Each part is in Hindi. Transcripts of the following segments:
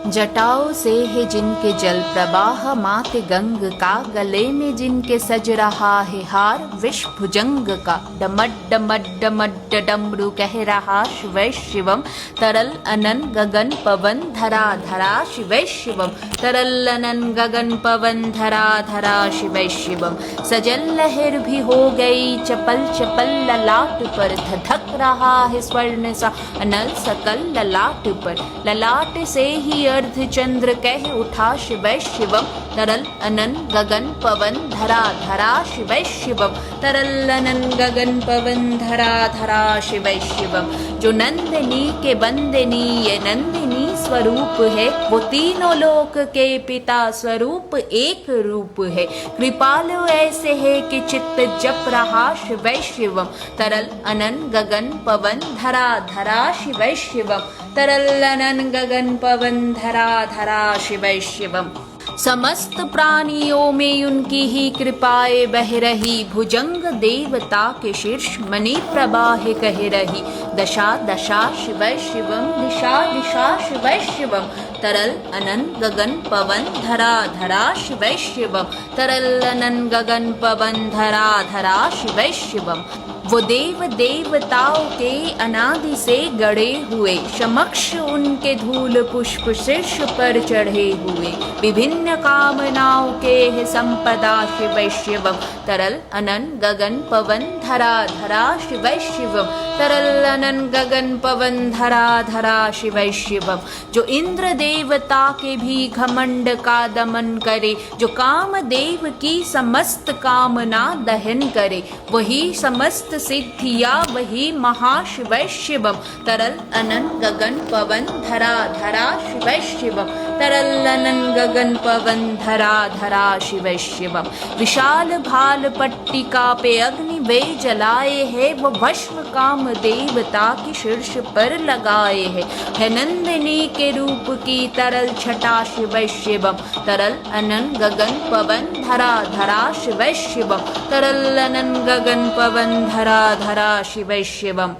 जटाओं से है जिनके जल प्रवाह, माथे गंग का गले में जिनके सज रहा है हार, विष भुजंग का डमड डमड डमड डमरू कह रहा शिवै शिवम, तरल अनन गगन पवन धरा धरा शिवै शिवम, तरल अनन गगन पवन धरा धरा शिवै शिवम। सजल लहर भी हो गई चपल चपल, ललाट पर धधक रहा है स्वर्ण सा अनल सकल ललाट पर, ललाट से ही अर्ध चंद्र कह उठा शिवै शिवम, तरल अनन गगन पवन धरा धरा शिवै शिवम, तरल अनन गगन पवन धरा धरा शिवै शिवम। जो नंदिनी के बंदिनी ये नंदिनी स्वरूप है, वो तीनों लोक के पिता स्वरूप एक रूप है, कृपालु ऐसे है कि चित्त जप रहा शिवै शिवम, तरल अनन गगन पवन धरा धरा शिवै शिवम, तरल अनन गगन पवन धरा धरा शिवै शिवम। समस्त प्राणियों में उनकी ही कृपाएं बह रही, भुजंग देवता के शीर्ष मणि प्रवाह कह रही, दशा दशा शिवै शिवम, दिशा दिशा शिवै शिवम, तरल अनन गगन पवन धरा धरा शिवै शिवम, तरल अनन गगन पवन धरा धरा शिवै शिवम। वो देव देवताओं के अनादि से गड़े हुए, समक्ष उनके धूल पुष्प शीर्ष पर चढ़े हुए, विभिन्न कामनाओं के है संपदा शिवै शिवम, तरल अनन गगन पवन धरा धरा शिवै शिवम, तरल अनन गगन पवन धरा धरा शिवै शिवम। जो इंद्र देवता के भी घमंड का दमन करे, जो कामदेव की समस्त कामना दहन करे, वही समस्त सिद्धिया वही महाशिवै शिवम, तरल अनन गगन पवन धरा धरा शिवै शिवम, तरल अनन गगन पवन धरा धरा शिवै शिवम। विशाल भाल पट्टिका पे अग्नि वे जलाए है, वो भस्म काम देवता की शीर्ष पर लगाए है नंदिनी के रूप की तरल छटा शिवै शिवम, तरल अनन गगन पवन धरा धरा शिवै शिवम, तरल अनन गगन पवन धरा धरा शिवै शिवम।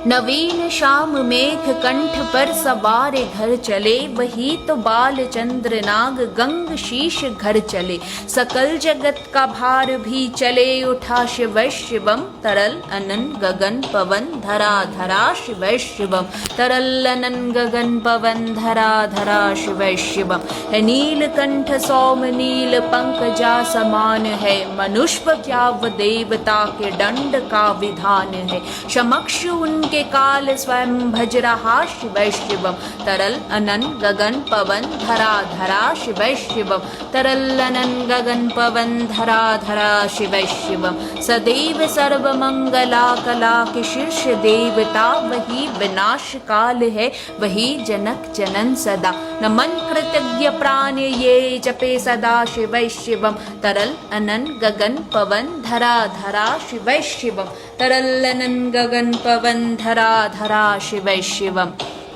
नवीन श्याम मेघ कंठ पर सवार घर चले, वही तो बाल चंद्र नाग गंग शीश घर चले, सकल जगत का भार भी चले उठा शिवै शिवम, तरल अनन गगन पवन धरा धरा शिवै शिवम, तरल अनन गगन पवन धरा धरा शिवै शिवम। नीलकंठ सौम नील पंकजा समान है, मनुष्य क्या व देवता के दंड का विधान है, समक्ष उनके काल स्वयं भज रहा शिवै शिवम, तरल अनन गगन पवन धरा धरा शिवै शिवम, तरल अनन गगन पवन धरा धरा शिवै शिवम। सदैव सर्व मंगला कला के शीर्ष देवता, वही विनाश काल है वही जनक जनन सदा, नमन कृतज्ञ प्राण ये जपे सदा शिवै शिवम, तरल अनन गगन पवन धरा धरा शिवै शिवम, तरल अनन गगन पवन धरा धरा शिवै शिवम।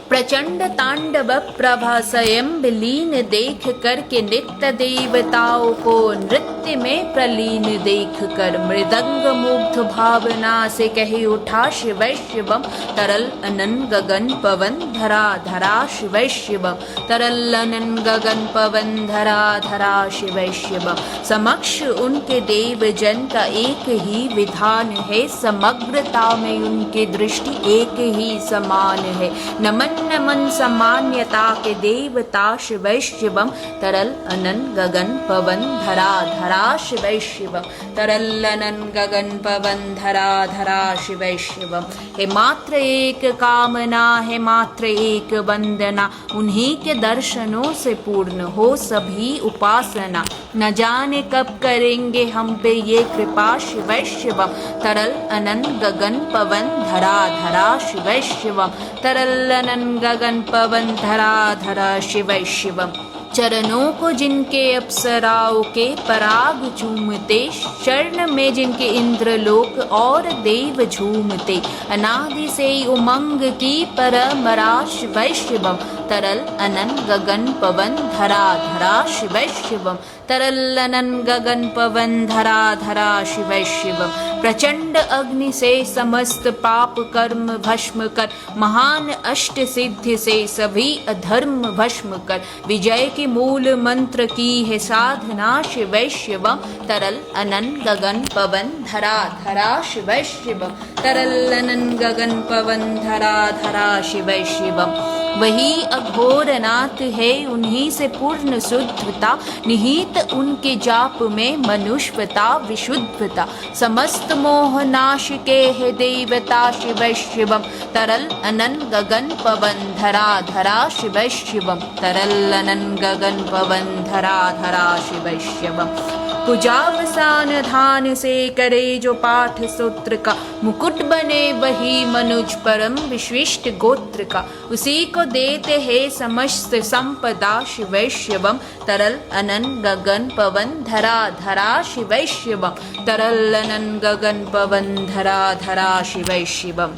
प्रचंड तांडव प्रभा स्वयं लीन देख कर के नित्य देवताओं को नृत्य में प्रलीन देख कर, मृदंग मुग्ध भावना से कही उठा शिवै शिवम, तरल अनन गगन पवन धरा धरा शिवै शिवम, तरल अनन गगन पवन धरा धरा शिवै शिवम। समक्ष उनके देव जन का एक ही विधान है, समग्रता में उनकी दृष्टि एक ही समान है, नमन नमन सामान्यता के देवता शिवै शिवम, तरल अनन गगन पवन धरा धरा शिवै शिवम, तरल अनन गगन पवन धरा धरा शिवै शिवम। हे मात्र एक कामना है मात्र एक वंदना, उन्हीं के दर्शनों से पूर्ण हो सभी उपासना, न जाने कब करेंगे हम पे ये कृपा शिवै शिवम, तरल अनन गगन पवन धरा धरा शिवै शिवम, तरल अनन गगन पवन धरा धरा शिवै शिवम। चरणों को जिनके अप्सराओं के पराग झूमते, शरण में जिनके इंद्रलोक और देव झूमते, अनादि से उमंग की परमरा शिवै शिवम, तरल अनन गगन पवन धरा धरा शिवै शिवम, तरल अनन गगन पवन धरा धरा शिवै शिवम। प्रचंड अग्नि से समस्त पाप कर्म भस्म कर, महान अष्ट सिद्धि से सभी अधर्म भस्म कर, विजय के मूल मंत्र की है साधना शिवै शिवम, तरल अनन गगन पवन धरा धरा शिवै शिवम, तरल अनन गगन पवन धरा धरा शिवै शिवम। वही अघोरनाथ है उन्हीं से पूर्ण शुद्धता, निहित उनके जाप में मनुष्यता विशुद्धता, समस्त मोह नाश के है देवता शिवै शिवम, तरल अनन गगन पवन धरा धरा शिवै शिवम, तरल अनन गगन पवन धरा धरा शिवै शिवम। पूजावसान ध्यान से करे जो पाठ सूत्र का, मुकुट बने वही मनुज परम विशिष्ट गोत्र का, उसी को देते हैं समस्त संपदा शिवै शिवम, तरल अनन गगन पवन धरा धरा शिवै शिवम, तरल अनन गगन पवन धरा धरा शिवै शिवम।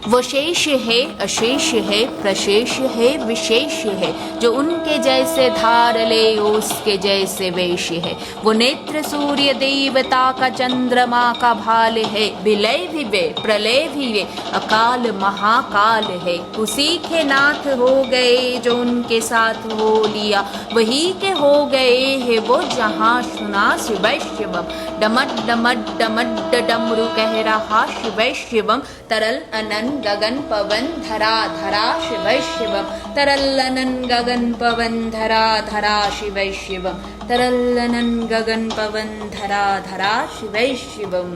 वो शेष है अशेष है प्रशेष है विशेष है, जो उनके जैसे धार ले उसके जैसे वेश है, वो नेत्र सूर्य देवता का चंद्रमा का भाल है, विलय भी वे प्रलय भी वे अकाल महाकाल है, उसी के नाथ हो गए जो उनके साथ हो लिया, वही के हो गए है वो जहाँ सुना शिवै शिवम, डमट डमट डमट डमरू कह रहा शिवै शिवम, तरल अनन गगन पवन धरा धरा शिवै शिवम, तरल अनन गगन पवन धरा धरा शिवै शिवम, तरल अनन गगन पवन धरा धरा शिवै शिवम।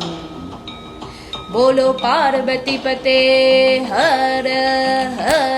बोलो पार्वती पते हर हर।